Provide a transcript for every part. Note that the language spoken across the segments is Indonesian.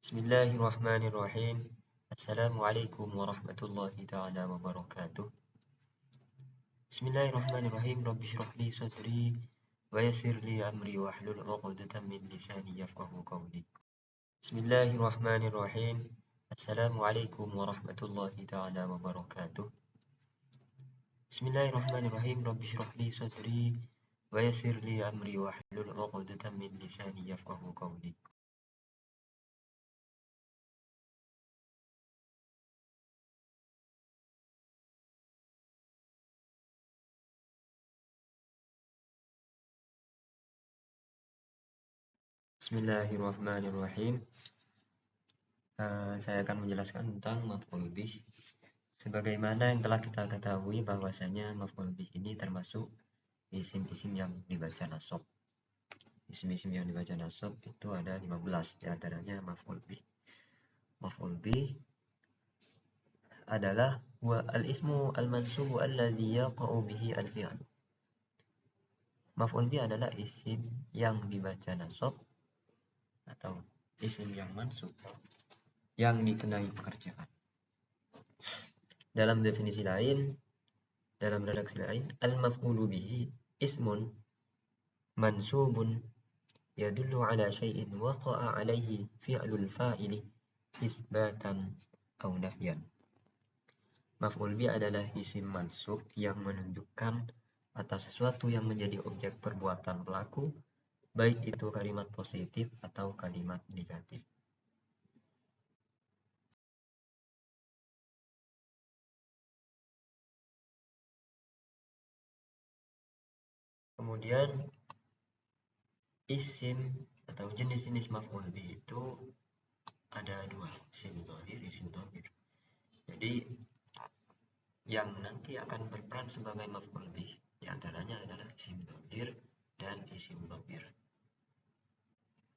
Bismillahirrahmanirrahim. Assalamualaikum warahmatullahi ta'ala wabarakatuh. Bismillahirrahmanirrahim. Rabbi shrah li sadri wa yassir li amri wahlul 'uqdatam min lisani yafqahu qawli. Bismillahirrahmanirrahim. Assalamualaikum warahmatullahi ta'ala wabarakatuh. Bismillahirrahmanirrahim. Rabbi shrah li sadri wa yassir li amri wahlul 'uqdatam min lisani yafqahu qawli. Bismillahirrahmanirrahim. Saya akan menjelaskan tentang maf'ul bih. Sebagaimana yang telah kita ketahui bahwasanya maf'ul bih ini termasuk isim-isim yang dibaca nasab. Isim-isim yang dibaca nasab itu ada 15, di antaranya maf'ul bih. Maf'ul bih adalah wa al-ismu al-mansubu alladhi yaqa'u bihi al-fi'l. Maf'ul bih adalah isim yang dibaca nasab atau isim yang mansub yang dikenai pekerjaan. Dalam definisi lain, dalam redaksi lain, al-maf'ulu bihi ismun mansubun yadullu ala syai'in waqa'a alaihi fi'lul fa'ili isbatan aw nafyan. Maf'ul bihi adalah isim mansub yang menunjukkan atas sesuatu yang menjadi objek perbuatan pelaku, baik itu kalimat positif atau kalimat negatif. Kemudian isim atau jenis-jenis maf'ul bih itu ada dua, isim dhahir, isim dhamir. Jadi yang nanti akan berperan sebagai maf'ul bih di antaranya adalah isim dhamir dan isim dhamir.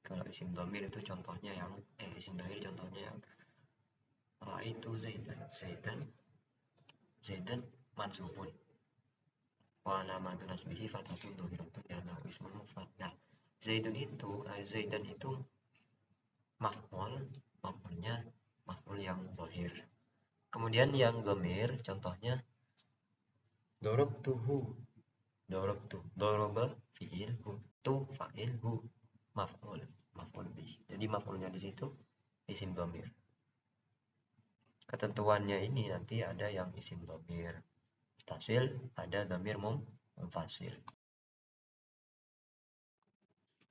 Kalau isim dhamir itu contohnya yang isim dhahir contohnya yang ra'aitu zaidan mansubun wa alamatu nasbihi fathatun dhahiratun li'annahu ismun mufrad. Nah, zaidan itu maf'ulnya maf'ul yang dhahir. Kemudian yang dhamir contohnya darabtuhu, daraba fi'ilhu, tu fa'ilhu, maf'ul bih. Jadi maf'ulnya di situ isim dhamir. Ketentuannya ini nanti ada yang isim dhamir tasil, ada dhamir munfasil.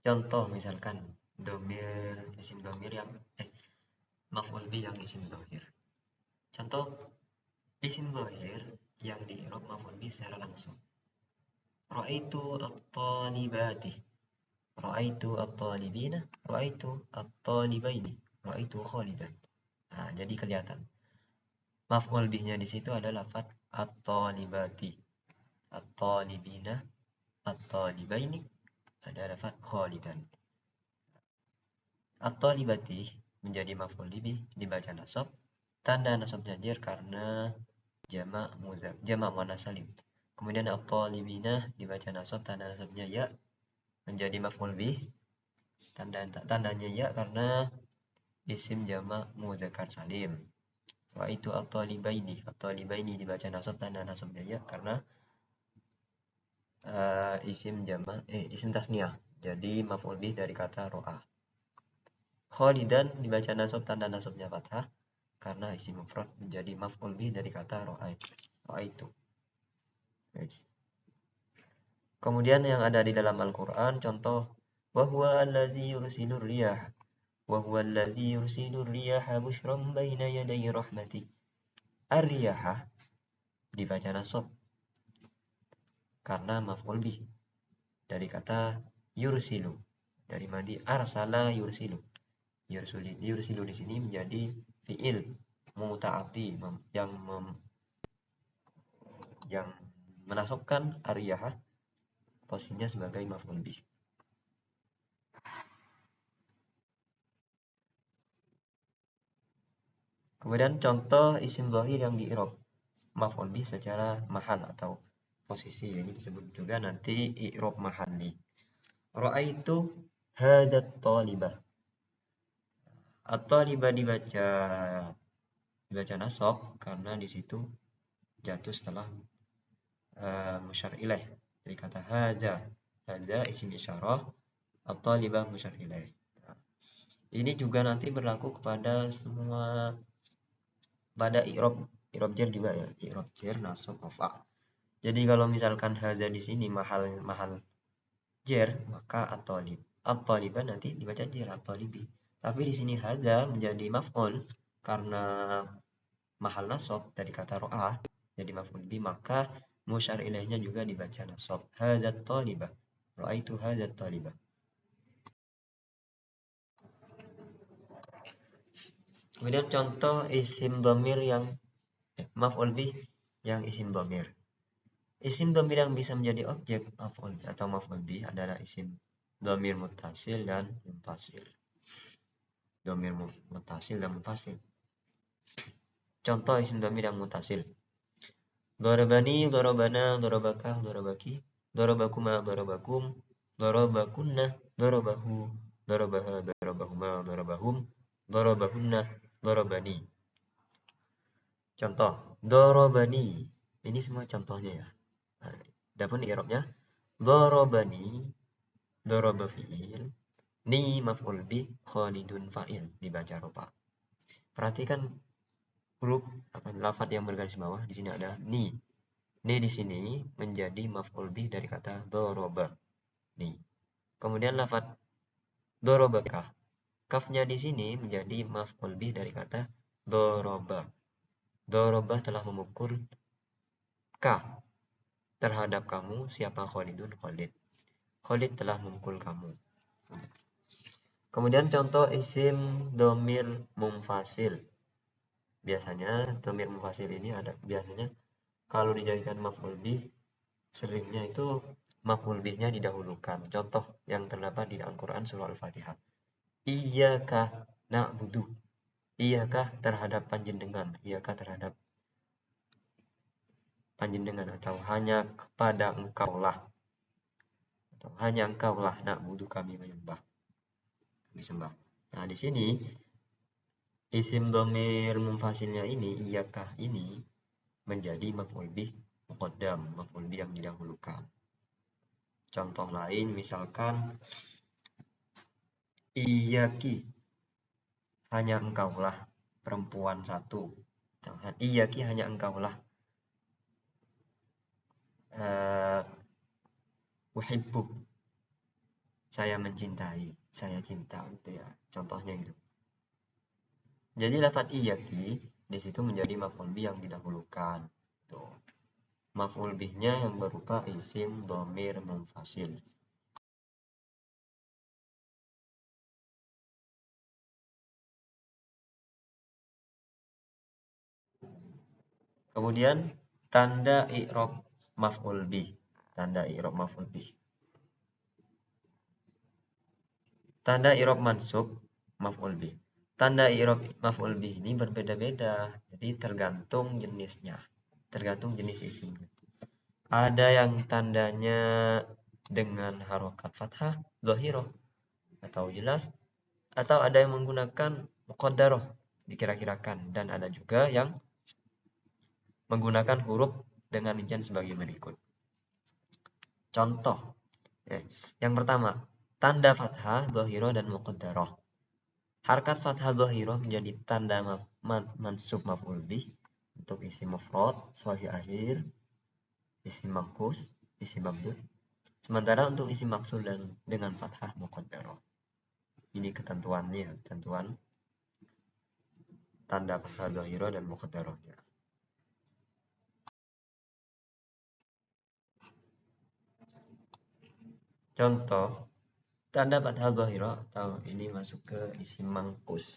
Contoh misalkan isim dhamir yang maf'ul bih yang isim dhamir. Contoh isim dhahir yang di i'rab maf'ul bih secara langsung. Ra'aitu at-talibati, ra'aitu at-talibina, ra'aitu at-talibaini, ra'aitu Khalidan. Nah, jadi kelihatan. Maf'ul bihnya di situ adalah lafaz at-talibati, at-talibina, at-talibaini, ada lafaz Khalidan. At-talibati menjadi maf'ul bih dibaca nasab. Tanda nasabnya jar karena jamak muannas salim. Kemudian at-talibina dibaca nasab, tanda nasabnya ya menjadi maf'ul bih. Tandanya ya karena isim jamak muzakkar salim. Wa itu at-talibaini dibaca nasab, tanda nasabnya ya karena isim tasniyah. Jadi maf'ul bih dari kata ro'a. Khalidan dibaca nasab, tanda nasabnya fathah karena isim mufrad menjadi maf'ul bih dari kata ro'a itu. Kemudian yang ada di dalam Al-Qur'an contoh wa huwa allazi yursilur riyah wa huwa allazi yursilur riyaha busyran baina yaday rahmati. Ar-riyaha dibaca nasab karena maf'ul bih dari kata yursilu, dari madi arsala yursilu. Yursilu di sini menjadi fi'il muta'ati yang menasabkan ar-riyaha posisinya sebagai maf'ul bih. Kemudian contoh isim dhahir yang di i'rab maf'ul bih secara mahal atau posisi, ini disebut juga nanti i'rab mahalli. Ra'aitu hadzat talibah. At-taliba dibaca nasab karena di situ jatuh setelah musyar ilaih. Jadi kata hadza isim isyarah, at-talibah musyar ilaih. Nah, ini juga nanti berlaku kepada semua, pada i'rab jar juga ya, i'rab jar nasab rafa. Jadi kalau misalkan hadza di sini mahal jar, maka at-talibah nanti dibaca jar at-talibi. Tapi di sini hadza menjadi maf'ul karena mahal nasab dari kata ro'a jadi maf'ul bi, maka musyar ilaihnya juga dibaca nasab. Hadzat talibah, ra'aitu hadzat talibah. Kemudian contoh isim dhamir yang maf'ul bi yang isim dhamir. Isim dhamir yang bisa menjadi objek maf'ul atau maf'ul bi adalah isim dhamir muttasil dan munfasil. Dhamir muttasil dan munfasil. Contoh isim dhamir yang muttasil. Darabani, darabana, darabaka, darabaki, darabakuma, darabakum, darabakunna, darabahu, darabaha, darabahuma, darabahum, darabahunna, darabani. Contoh, darabani. Ini semua contohnya ya. Adapun i'rabnya, darabani, daraba fi'il, ni maf'ul bih, Khalidun fa'il, dibaca rofa. Perhatikan huruf lafaz yang bergaris bawah, di sini ada ni. Ni di sini menjadi maf'ul bih dari kata doroba. Ni. Kemudian lafaz dorobakah. Kafnya di sini menjadi maf'ul bih dari kata doroba. Doroba telah memukul ka terhadap kamu. Siapa Khalidun? Khalid. Khalid telah memukul kamu. Kemudian contoh isim domir mumfasil. Biasanya domir mumfasil ini ada biasanya kalau dijadikan maf'ul bih, seringnya itu maf'ul bihnya didahulukan. Contoh yang terdapat di Al-Quran surah Al-Fatihah. Iyyaka na'budu. Iyakah terhadap panjenengan. Iyakah terhadap panjenengan atau hanya kepada engkaulah. Atau hanya engkaulah na'budu kami menyembah. Disembah. Nah, di sini isim dhamir munfasilnya ini iyakah ini menjadi maf'ul bih muqaddam, maf'ul bih yang didahulukan. Contoh lain misalkan iyaki, hanya engkaulah perempuan satu. Iyaki hanya engkaulah uhibbuk, saya mencintai, saya cinta, gitu ya. Contohnya gitu. Jadi lafaz iyaki di situ menjadi maf'ul bih yang didahulukan. Tuh. Maf'ul bihnya yang berupa isim dhamir munfasil. Kemudian tanda i'rab maf'ul bih. Tanda i'rab maf'ul bih. Tanda i'rab mansub maf'ul bih. Tanda i'rab maf'ul bih ini berbeda-beda. Jadi tergantung jenisnya, tergantung jenis isimnya. Ada yang tandanya dengan harokat fathah dhahirah atau jelas, atau ada yang menggunakan muqaddarah dikira-kirakan, dan ada juga yang menggunakan huruf dengan rincian sebagai berikut. Contoh, yang pertama, tanda fathah dhahirah dan muqaddarah. Harkat fathah dhahirah menjadi tanda mansub maf'ul bih untuk isim mufrad sahih akhir, isim mangkus, isim mabdud. Sementara untuk isim maksul dan dengan fathah muqaddarah. Ini ketentuannya, ketentuan tanda fathah dhahirah dan muqaddarahnya. Contoh, tanda fathah dhahirah atau ini masuk ke isim mangkus.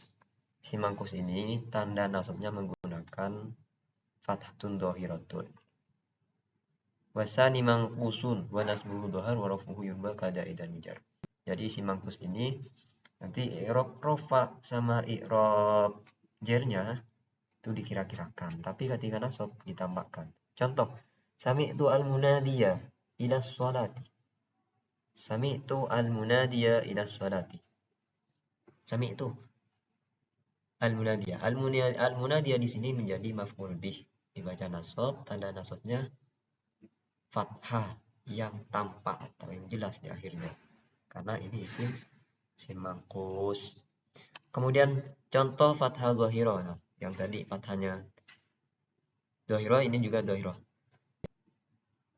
Isim mangkus ini tanda nasabnya menggunakan fathatun dhahiratun. Wasani mangkusun wa nasbuhu dhahar wa rafuhu yurba kadaidan jar. Jadi isim mangkus ini nanti i'rab rofa sama i'rab jernya itu dikira-kirakan, tapi ketika nasab ditambahkan. Contoh, sami'tu al-munadiya ila sholati. Sami'tu al-munadiya ila sholati. Sami'tu Al-munadiyah. Al-munadiyah di sini menjadi maf'ul bih. Dibaca nasab, tanda nasabnya fathah yang tampak atau yang jelas di akhirnya. Karena ini isim mangkus. Kemudian contoh fathah zahirah. Nah, yang tadi fathahnya zahirah, ini juga zahirah.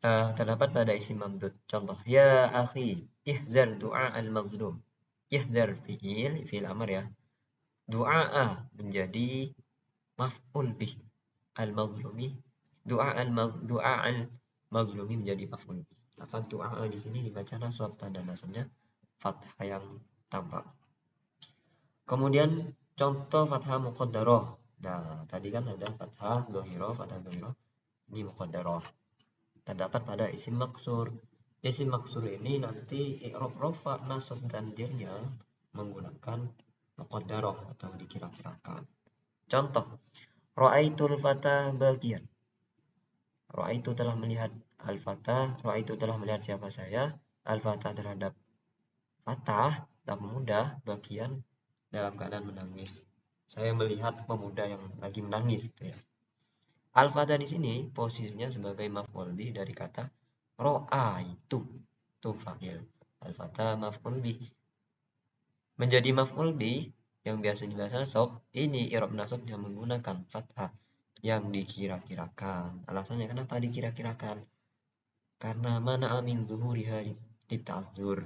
Terdapat pada isim mamdud. Contoh, ya akhi, ihzar du'a al-mazlum. Ihzar fi'il amr ya. Du'a menjadi maf'ul bih. Al-mazlumi, du'a al-mazlumi menjadi maf'ul bih. Lafaz du'a di sini dibaca nasab, tanda nasabnya fathah yang tampak. Kemudian contoh fathah muqaddarah. Nah, tadi kan ada fathah dhahirah, ini muqaddarah. Terdapat pada isim maksur. Isim maksur ini nanti i'rab rafa, nasab dan jernya menggunakan muqaddarah atau dikira-kirakan. Contoh, ra'aitul fata bagian. Ra'aitu telah melihat al-fata, ra'aitu telah melihat siapa saya, al-fata terhadap fatah dan pemuda bagian dalam keadaan menangis. Saya melihat pemuda yang lagi menangis gitu ya. Al-fata di sini posisinya sebagai maf'ul bih dari kata ro'a itu fa'il. Al-fata maf'ul bih. Menjadi maf'ul bih yang biasa dibaca nasab, ini i'rab nasabnya menggunakan fathah yang dikira-kirakan. Alasannya kenapa dikira-kirakan? Karena mana amin zuhuriha dita'dzur.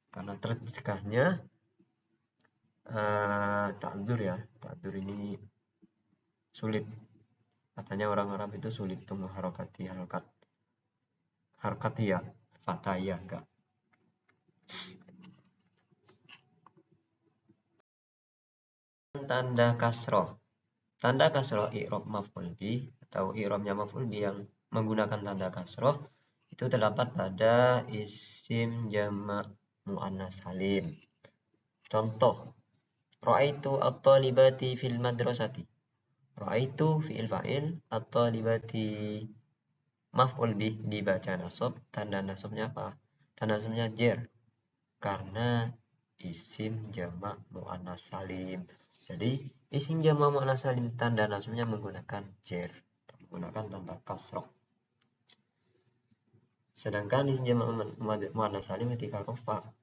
Karena tercegahnya ta'dzur ya. Ta'dzur ini sulit. Katanya orang Arab itu sulit untuk mengharokati harkat ya, fathah ya enggak. Tanda kasroh. Tanda kasroh i'rab maf'ul bih atau i'rabnya maf'ul bih yang menggunakan tanda kasroh itu terdapat pada isim jamak muannas salim. Contoh, ra'aitu at-talibati fil madrasati. Ra'aitu fi'il fa'il, at-talibati maf'ul bih dibaca nasab, tanda nasabnya apa? Tanda nasabnya jer. Karena isim jamak muannas salim. Jadi isim jamak muannas salim tanda nasabnya menggunakan jer, menggunakan tanda kasroh. Sedangkan isim jamak muannas salim ketika rafa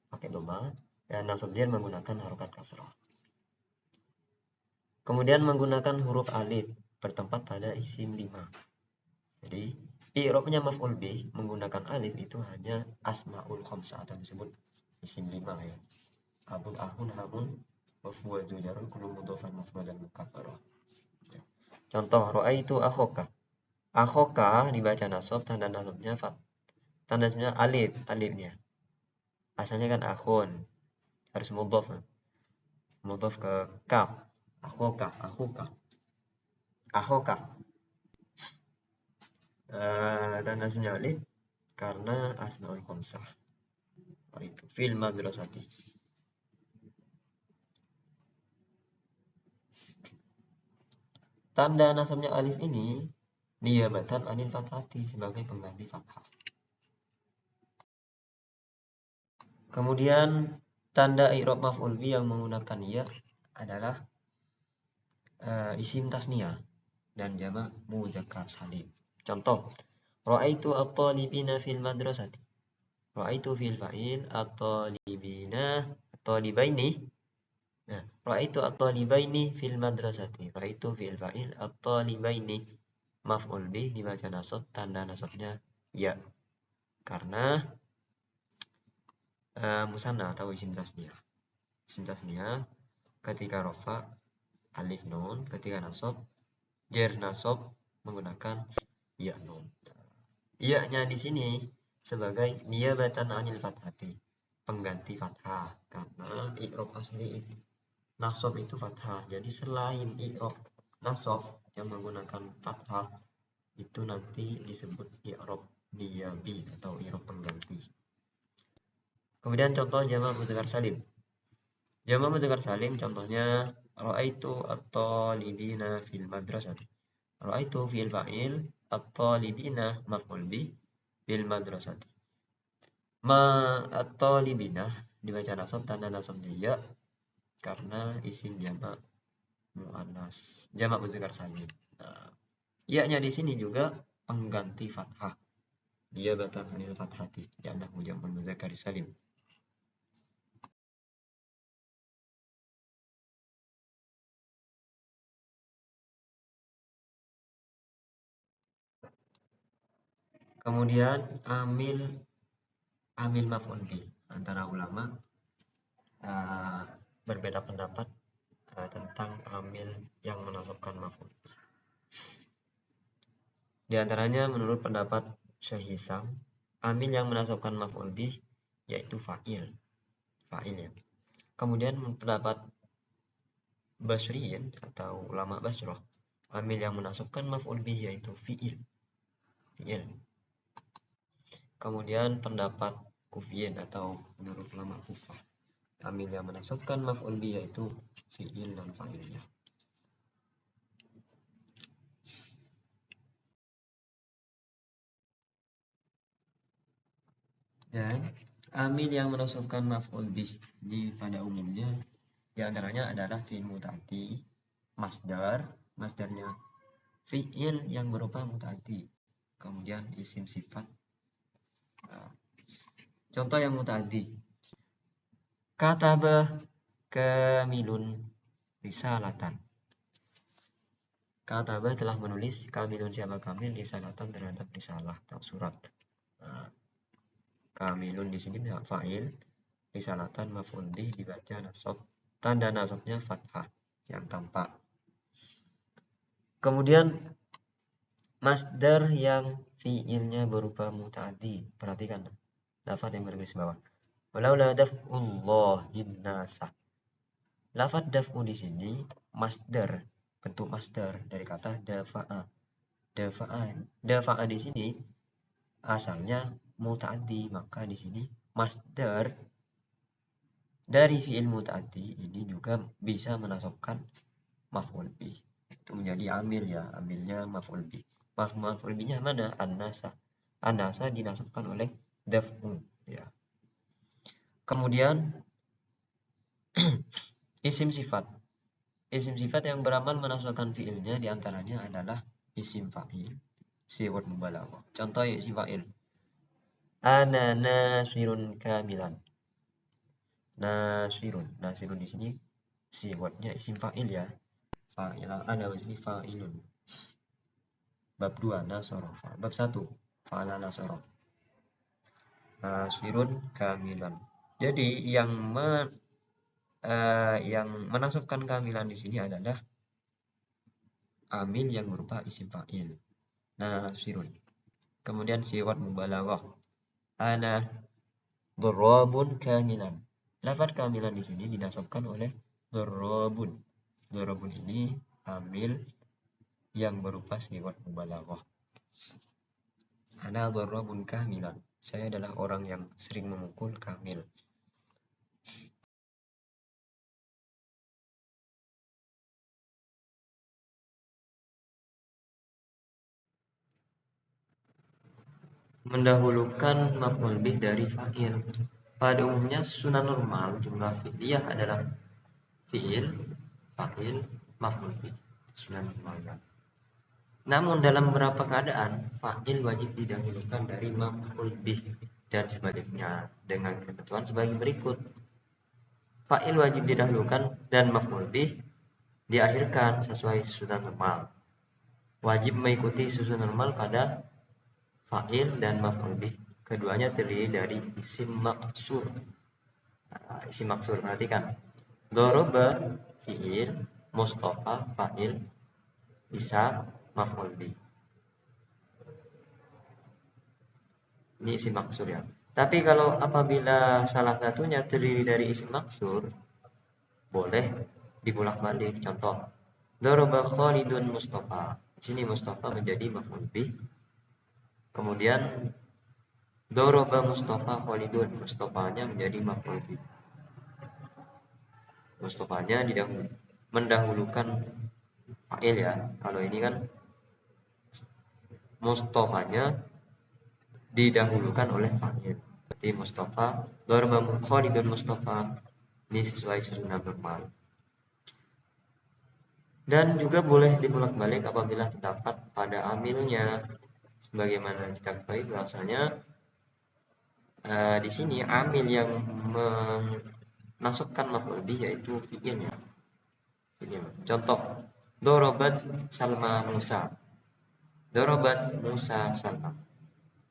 pakai dhamma dan nasab jer menggunakan harokat kasroh. Kemudian menggunakan huruf alif bertempat pada isim 5. Jadi i'rabnya maf'ul bih menggunakan alif itu hanya asmaul khamsah atau disebut isim 5 ya. Abun, ahun, hamun, maf'ul jujarun, kullu mudhafan maf'ul dan mukaffarah. Contoh, ra'aitu akhoka. Akhoka dibaca nasab, tanda nasabnya tanda nasabnya alifnya. Asalnya kan akhun, harus mudhaf ke kaf. Akhoka. Tanda nasabnya alif karena asmaul khamsah. Itu fil madrasati. Tanda nasabnya alif ini niyabatan anil fathati sebagai pengganti fathah. Kemudian tanda i'rab maf'ul bih yang menggunakan ya adalah isim tasniyah dan jamak mudzakkar salim. Contoh, ra'aitu at-talibina fil madrasati. Ra'aitu fil fa'il, at-talibaini. Nah, ra'aitu at-talibaini fil madrasati. Ra'aitu fil fa'il, at-talibaini maf'ul bih dibaca nasab, tanda nasabnya ya. Karena musanna atau isim tasniyah. Isim tasniyah ketika rafa alif nun, ketika nasab jer nasab menggunakan ya nun. Iya-nya di sini sebagai niyabatan anil fathati, pengganti fathah karena i'rab asli nasab itu fathah. Jadi selain i'rab nasab yang menggunakan fathah itu nanti disebut i'rab niyabi atau i'rab pengganti. Kemudian contoh jamak mudzakkar salim. Jamak mudzakkar salim contohnya ra'aitu at-talibina fil madrasati. Ra'aitu fil fa'il, at-talibina maf'ul bih fil madrasati. Ma at-talibina dibaca nasab, tanda nasabnya ya karena isim jamak muannas, jamak muzakkar salim. Nah, iya-nya di sini juga pengganti fathah. Dia batal anil fathati, li'annahu jamak muzakkar salim. Kemudian amil maf'ul bih. Antara ulama uh, berbeda pendapat tentang amil yang menasabkan maf'ul. Di antaranya menurut pendapat Syekh Hisam, amil yang menasabkan maf'ul bih yaitu fa'il. Fa'il ya. Kemudian pendapat Basriyin atau ulama Basrah, amil yang menasabkan maf'ul bih yaitu fi'il. Fi'il. Kemudian pendapat Kufiyin atau menurut ulama Kufah, amil yang menasabkan maf'ul bih yaitu fi'il dan fa'ilnya. Dan amil yang menasabkan maf'ul bih pada umumnya di antaranya adalah fi'il muta'addi, masdarnya fi'il yang berupa muta'addi, kemudian isim sifat. Contoh yang muta'addi, kataba kamilun risalatan. Kataba telah menulis, kamilun siapa kamil, risalatan terhadap risalah atau surat. Nah, kamilun di sini fa'il, risalatan maf'ul bih dibaca nasab, tanda nasabnya fathah yang tampak. Kemudian masdar yang fi'ilnya berupa muta'addi, perhatikan lafaz yang bergaris bawah. Walaula daf'ullahin nasa. Lafaz daf'u di sini masdar, bentuk masdar dari kata dafa'a. Dafa'a di sini asalnya muta'addi, maka di sini masdar dari fi'il muta'addi ini juga bisa menasabkan maf'ul bih. Itu menjadi amil ya, amilnya maf'ul bih. Maf'ul bihnya mana? An-nasa. An-nasa dinasabkan oleh daf'u ya. Kemudian isim sifat. Isim sifat yang beramal menasabkan fi'ilnya diantaranya adalah isim fa'il, siwat mubalaghah. Contoh isim fa'il, ana nasirun kamilan. Nasirun di sini siwatnya isim fa'il ya. Fa'il ana di sini fa'ilun. Bab 2 nasara. Bab 1 fa'ala nasara. Nasirun kamilan. Jadi yang menasabkan kamilan di sini adalah amil yang berupa isim fa'il. Nasirun. Kemudian siwat mubalaghah. Ana dharrabun kamilan. Lafaz kamilan di sini dinasabkan oleh dharrabun. Dharrabun ini amil yang berupa siwat mubalaghah. Ana dharrabun kamilan. Saya adalah orang yang sering memukul kamil. Mendahulukan maf'ul bih dari fa'il. Pada umumnya sunnah normal jumlah fi'liyah adalah fi'il, fa'il, maf'ul bih. Sunnah normal. Namun dalam beberapa keadaan fa'il wajib didahulukan dari maf'ul bih dan sebaliknya dengan ketentuan sebagai berikut. Fa'il wajib didahulukan dan maf'ul bih diakhirkan sesuai sunnah normal. Wajib mengikuti susunan normal pada fa'il dan maf'ul bih. Keduanya terdiri dari isim maksur. Isim maksur, perhatikan. Doroba fi'il, Mustafa fa'il, Isa maf'ul bih. Ini isim maksur ya. Tapi kalau apabila salah satunya terdiri dari isim maksur, boleh dibulak-balik. Contoh, Doroba Khalidun Mustafa. Di sini Mustafa menjadi maf'ul bih. Kemudian Doroba Mustafa Khalidun. Mustafanya menjadi maf'ul bih. Mustafanya mendahulukan fa'il ya. Kalau ini kan Mustafanya didahulukan oleh fa'il. Berarti Mustafa, Doroba Khalidun Mustafa. Ini sesuai susunan normal. Dan juga boleh dibolak-balik apabila terdapat pada amilnya. Sebagaimana kita ketahui bahwasanya di sini amil yang memasukkan maf'ul bih yaitu fi'il ya. Fi'il. Contoh, dorobat Salma Musa. Dorobat Musa Salma.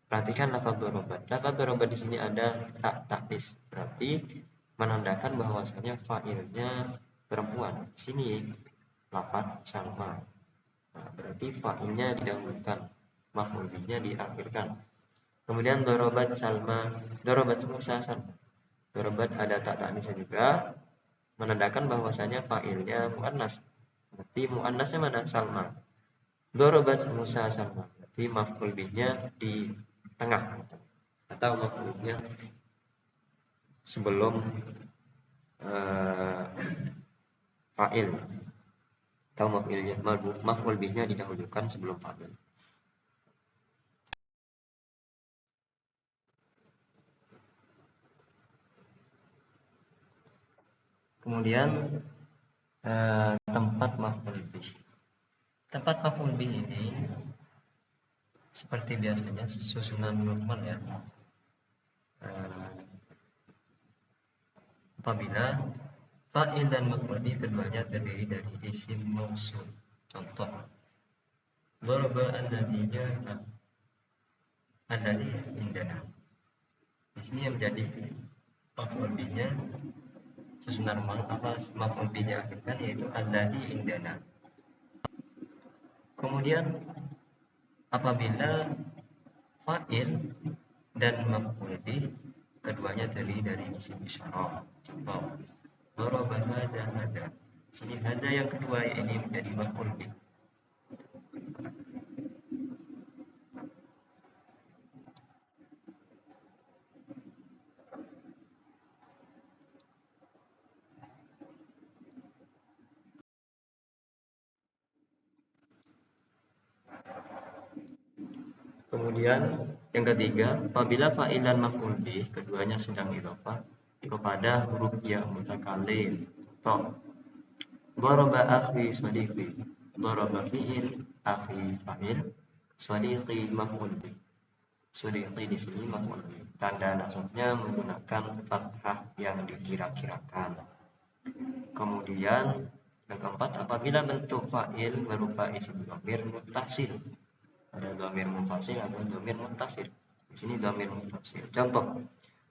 Perhatikan lafaz dorobat. Lafaz dorobat di sini ada tak taknis. Berarti menandakan bahwasanya fa'ilnya perempuan. Di sini lafaz Salma. Nah, berarti fa'ilnya didahulukan, maf'ul bihnya diakhirkan. Kemudian dorobat Salma, dorobat Musa Salma. Dorobat ada tak taknisnya juga, menandakan bahwasanya fa'ilnya muannas. Berarti muannasnya mana? Salma. Dorobat Musa Salma. Berarti maf'ul bihnya di tengah atau maf'ul bihnya sebelum fa'il atau maf'ul bihnya didahulukan sebelum fa'il. Kemudian tempat maf'ul bih. Tempat maf'ul bih ini seperti biasanya susunan normal ya. Apabila fa'il dan maf'ul bih keduanya terdiri dari isim mausul. Contoh, daraba alladzi ja'a alladzi indana. Di sini yang menjadi maf'ul bihnya susunan normal apa maf'ul bihnya akhirkan yaitu alladzi indana. Kemudian apabila fa'il dan maf'ul bih keduanya terdiri dari isim isyarah. Contoh, daraba hada. Sini hada yang kedua ini menjadi maf'ul bih. Kemudian yang ketiga, apabila fa'il dan maf'ul bih keduanya sedang idhofah kepada huruf ya mutakallim. Contoh, daraba akhi sadiqi. Daraba fi'il, akhi fa'il, sadiqi maf'ul bih. Sadiqi di sini maf'ul bih. Tanda nasabnya menggunakan fathah yang dikira-kirakan. Kemudian yang keempat, apabila bentuk fa'il berupa isim dhamir muttasil. Ada dhamir munfasil, ada dhamir muttasil. Di sini dhamir muttasil. Contoh,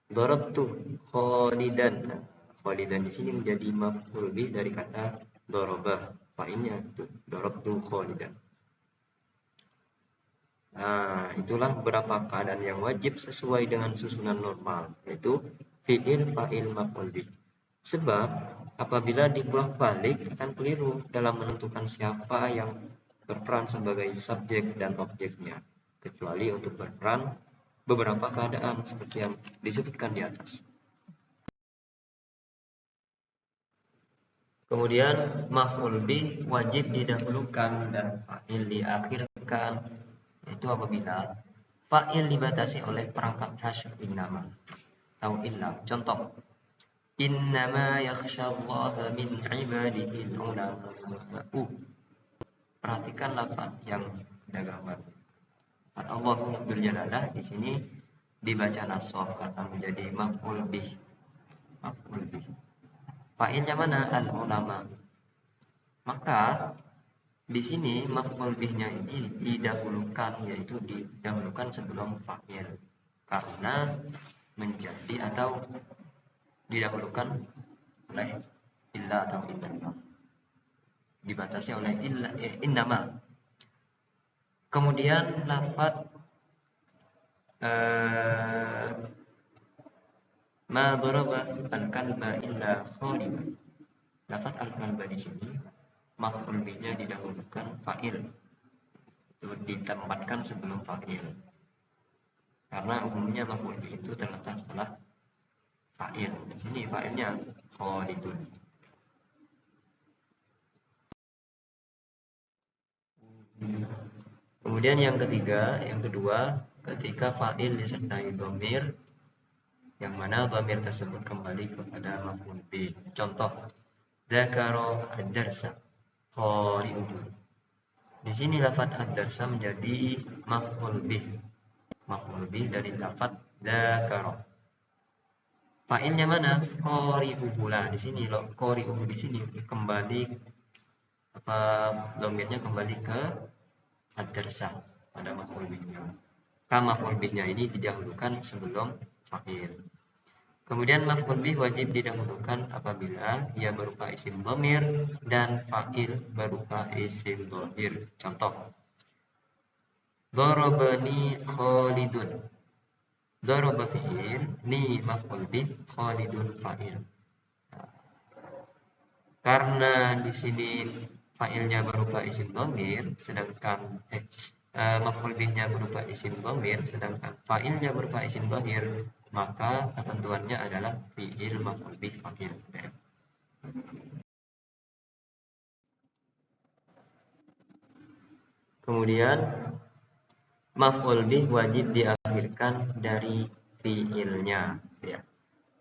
darabtu Khalidan. Khalidan di sini menjadi maf'ul bih dari kata darabah. Fa'ilnya itu darabtu Khalidan. Nah, itulah beberapa keadaan yang wajib sesuai dengan susunan normal, yaitu fi'il, fa'il, maf'ul bih. Sebab apabila dibolak-balik akan keliru dalam menentukan siapa yang berperan sebagai subjek dan objeknya, kecuali untuk berperan beberapa keadaan seperti yang disebutkan di atas. Kemudian maf'ul bih wajib didahulukan dan fa'il diakhirkan, yaitu apabila fa'il dibatasi oleh perangkat hasyr innama atau illa. Contoh, innama yakhsyallaha min ibadihil ulama'u. Perhatikan lafaz yang ada gambar. Allahu Abdul Jalalah di sini dibaca nasab karena menjadi maf'ul bih. Maf'ul bih. Fa'ilnya mana? Al ulama. Maka di sini maf'ul bihnya ini didahulukan, yaitu didahulukan sebelum fa'il karena menjadi atau didahulukan oleh illa atau innama. Dibatasi oleh illa innama. Kemudian lafaz ma daraba al-kalba illa khaliban. Lafaz al-kalba di sini maf'ul bihnya didahulukan fa'il. Itu ditempatkan sebelum fa'il. Karena umumnya maf'ul bih itu terletak setelah fa'il. Di sini fa'ilnya khalidun. Kemudian yang kedua, ketika fa'il disertai dhamir yang mana dhamir tersebut kembali kepada maf'ul bih. Contoh, dzakara ad-darsa qari'uhu. Di sini lafaz ad-darsa menjadi maf'ul bih. Maf'ul bih dari lafaz dzakara. Fa'ilnya mana? Qari'uhu. Lah di sini loh, qari'uhu di sini kembali apa dhamirnya kembali ke ad-darsa pada maf'ul bihnya. Maf'ul bihnya ini didahulukan sebelum fa'il. Kemudian maf'ul bih wajib didahulukan apabila ia berupa isim dhamir dan fa'il berupa isim dhamir. Contoh, darabani Khalidun. Daraba fi'il, ni maf'ul bih, Khalidun fa'il. Karena di sini fa'ilnya berupa isim dhamir, sedangkan maf'ul bihnya berupa isim dhamir, sedangkan fa'ilnya berupa isim dhahir, maka ketentuannya adalah fi'il maf'ul bih fa'il. Kemudian maf'ul bih wajib diakhirkan dari fi'ilnya, ya.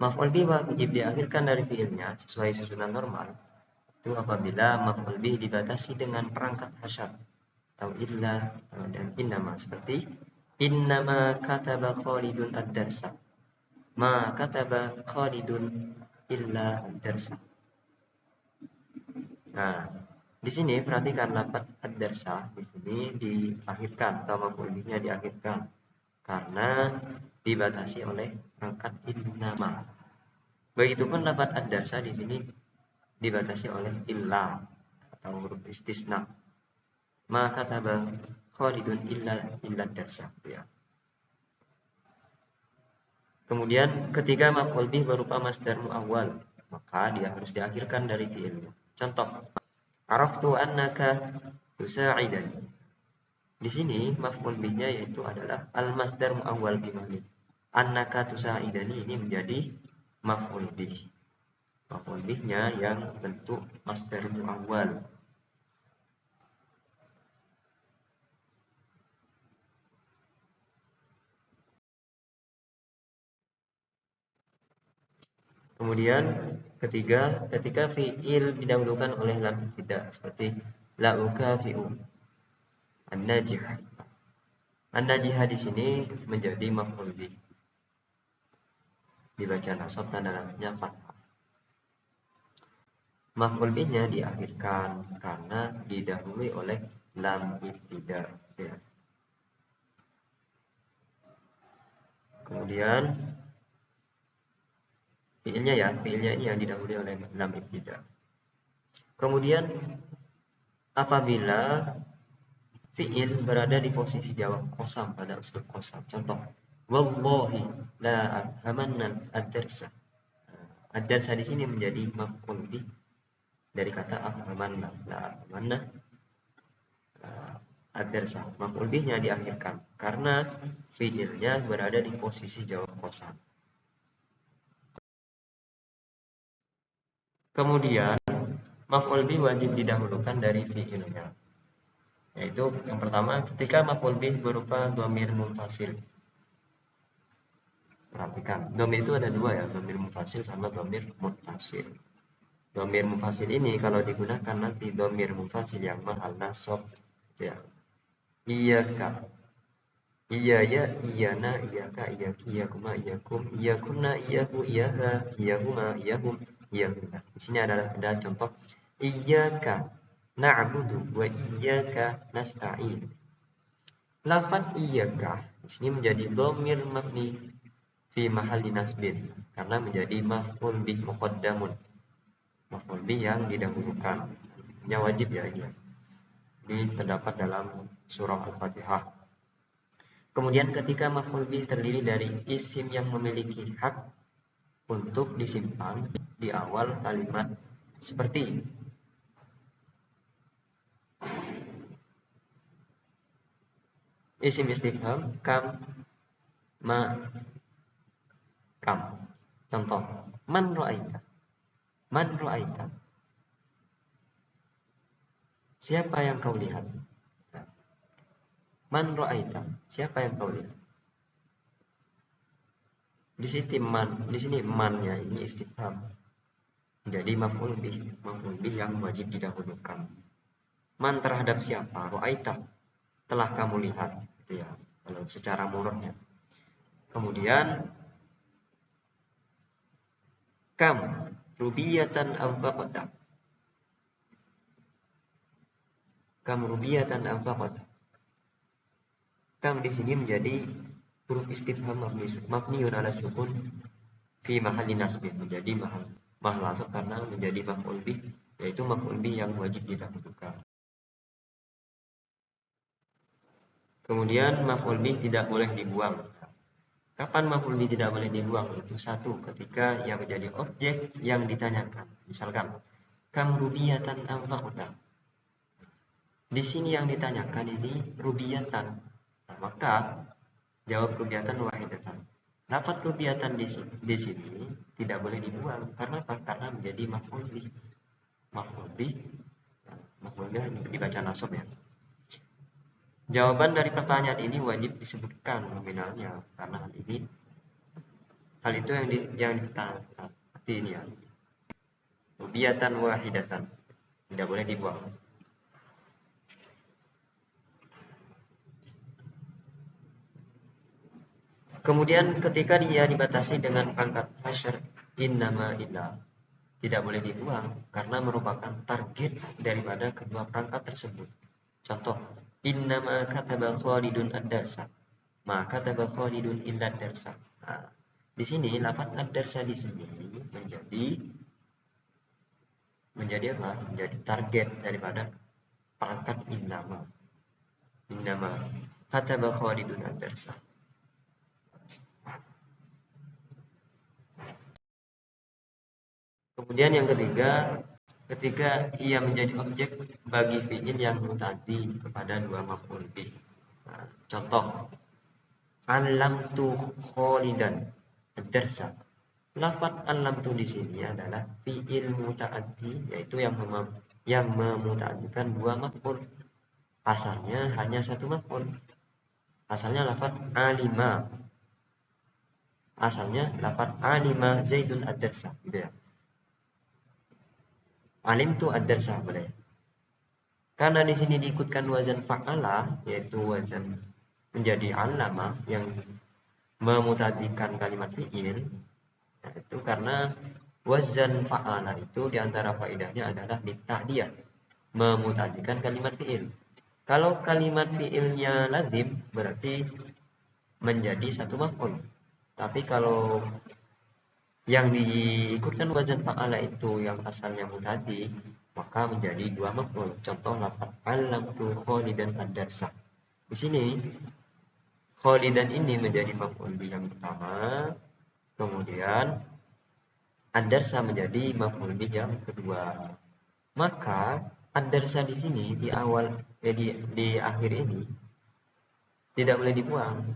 Maf'ul bih wajib diakhirkan dari fi'ilnya sesuai susunan normal itu apabila maf'ul bih dibatasi dengan perangkat hasyad atau illa dan innama, seperti innama kataba Khalidun ad-darsa, ma kataba Khalidun illa ad-darsa. Nah, di sini perhatikan lafaz ad-darsa di sini diakhirkan atau maf'ul bihnya diakhirkan karena dibatasi oleh perangkat innama. Begitupun lafaz ad-darsa di sini dibatasi oleh illa atau huruf istisna. Maka kataba Khalidun illa darsa, ya. Kemudian ketika maf'ul bih berupa masdar muawwal, maka dia harus diakhirkan dari fi'ilnya. Contoh, araftu annaka tusa'idani. Di sini maf'ul bihnya yaitu adalah al masdar muawwal fi mahli. Annaka tusa'idani ini menjadi maf'ul bih. Maf'ul bihnya yang bentuk masdar muawwal. Kemudian ketiga, ketika fi'il didahulukan oleh lam ibtida seperti la ukafi'u an-najih. An-najih di sini menjadi maf'ul bih. Dibaca nasab tanda nasabnya fathah. Maf'ul bihnya diakhirkan karena didahului oleh lam ibtida, ya. Kemudian fi'ilnya ini yang didahului oleh lam ibtida. Kemudian apabila fi'il berada di posisi jawab qasam pada uslub qasam. Contoh, wallahi la afhamanna ad-darsa. Ad-darsa di sini menjadi maf'ul bih dari kata afhamanna. La afhamanna ad-darsa. Maf'ul bihnya diakhirkan karena fi'ilnya berada di posisi jawab qasam. Kemudian maf'ul bih wajib didahulukan dari fi'ilnya. Yaitu yang pertama ketika maf'ul bih berupa dhamir munfasil. Perhatikan, dhamir itu ada dua ya, dhamir munfasil sama dhamir muttasil. Dhamir munfasil ini kalau digunakan nanti dhamir munfasil yang mahal nasab, ya. Iyaka, iya ya, iyana, iyaka, iyaki, iyakuma, iyakum, iyakunna, iyaku, iyaha, iyahuma, iyahum, iyahuna. Di sini ada contoh iyaka na'budu wa iyaka nasta'in. Lafaz iyaka di sini menjadi dhamir mabni fi mahalli nasbin karena menjadi maf'ul bih muqaddamun. Maf'ul bih yang didahulukan. Ini wajib ya ini. Ini terdapat dalam surah Al-Fatihah. Kemudian ketika maf'ul bih terdiri dari isim yang memiliki hak untuk disimpan di awal kalimat seperti isim istifham kam, ma, kam. Contoh, man ra'aita. Man ra'aita. Siapa yang kau lihat? Man ra'aita. Siapa yang kau lihat? Di sini mannya ini istifham. Jadi maf'ul bih yang wajib didahulukan. Man terhadap siapa? Ra'aita, telah kamu lihat, gitu ya. Kalau secara muradnya. Kemudian kam rubiyatan anfaqata. Kam rubiyatan anfaqata. Kam di sini menjadi huruf istifham mabniun ala sukun fi mahalli nasbin, menjadi mahal nasab karena menjadi maf'ul bih, yaitu maf'ul bih yang wajib didahulukan. Kemudian maf'ul bih tidak boleh dibuang. Kapan maf'ul bih tidak boleh dibuang? Itu satu, ketika ia menjadi objek yang ditanyakan. Misalkan kam rubiyatan anfaqta. Di sini yang ditanyakan ini rubiyatan. Nah, maka jawab rubiyatan wahidatan. Lafaz rubiyatan di sini tidak boleh dibuang. Karena apa? Karena menjadi maf'ul bih. Maf'ul bih, maf'ul bih dibaca nasab ya. Jawaban dari pertanyaan ini wajib disebutkan nominalnya karena hal itu yang ditanyakan. Seperti ini ya. Rubiyatan wahidatan. Tidak boleh dibuang. Kemudian ketika dia dibatasi dengan pangkat hasyr innama illa, tidak boleh dibuang karena merupakan target daripada kedua perangkat tersebut. Contoh, innama kataba Khalidun ad-darsa. Ma kataba Khalidun illa ad-darsa. Nah, di sini lafaz ad-darsa di sini menjadi apa? Menjadi target daripada perangkat innama. Innama kataba Khalidun ad-darsa. Kemudian yang ketiga, ketika ia menjadi objek bagi fi'il yang muta'addi kepada dua maf'ul bih. Nah, contoh, alamtu Khalidan ad-darsa. Lafaz alamtu di sini adalah fi'il muta'addi, yaitu yang memuta'addikan dua maf'ul. Asalnya hanya satu maf'ul. Asalnya lafaz alima. Asalnya lafaz alima Zaidun ad-darsa, gitu ya. Alim tu ad-darsa boleh. Karena di sini diikutkan wazan fa'ala, yaitu wazan menjadi alama yang memutadikan kalimat fi'il, itu karena wazan fa'ala itu diantara faedahnya adalah litta'diyah, memutadikan kalimat fi'il. Kalau kalimat fi'ilnya lazim berarti menjadi satu maf'ul. Tapi kalau yang diikutkan wazan fa'ala itu yang asalnya mutadi, maka menjadi dua maf'ul. Contoh lafaz alamtu Khalidan ad-darsa. Di sini Khalidan ini menjadi maf'ul bih yang pertama, kemudian ad-darsa menjadi maf'ul bih yang kedua. Maka ad-darsa di sini di awal di akhir ini tidak boleh dibuang.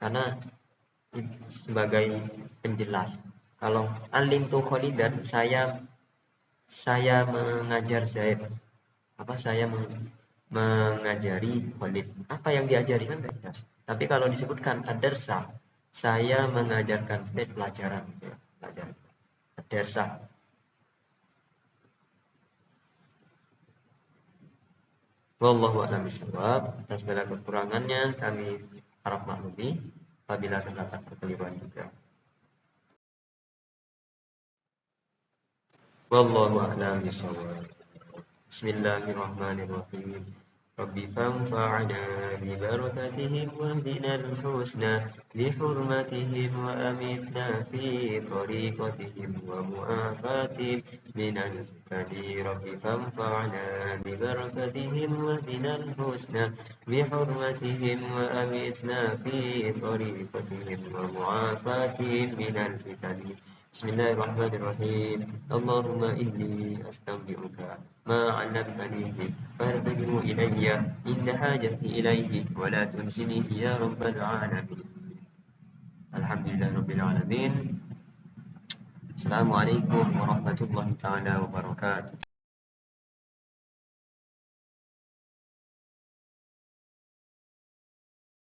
Karena sebagai penjelas, kalau alim tu Khalidan, saya mengajar Zaid, saya mengajari Khalid, apa yang diajari kan tidak jelas. Tapi kalau disebutkan ad-darsa, saya mengajarkan Zaid pelajaran, gitu ya, pelajaran ad-darsa. Wallahu a'lam bishawab. Atas segala kekurangannya kami harap maklumi. Apabila terdapat kekeliruan juga, wallahu a'lam bishawab. Bismillahirrahmanirrahim. Rabbi fanfa'na bibarakatihim wahdina al-husna bihurmatihim wa amitna fi tariqatihim wa mu'afatihim minal fitani. Rabbi fanfa'na bibarakatihim wahdina al-husna bihurmatihim wa amitna fi tariqatihim wa mu'afatihim minal fitani. Bismillahirrahmanirrahim. Allahumma inni astaghfiruka ma 'allamtanihi farji'hu ilayya inda hajati ilayhi wa la tunsinihi ya rabbal alamin. Alhamdulillahirabbil alamin. Assalamualaikum warahmatullahi taala wabarakatuh.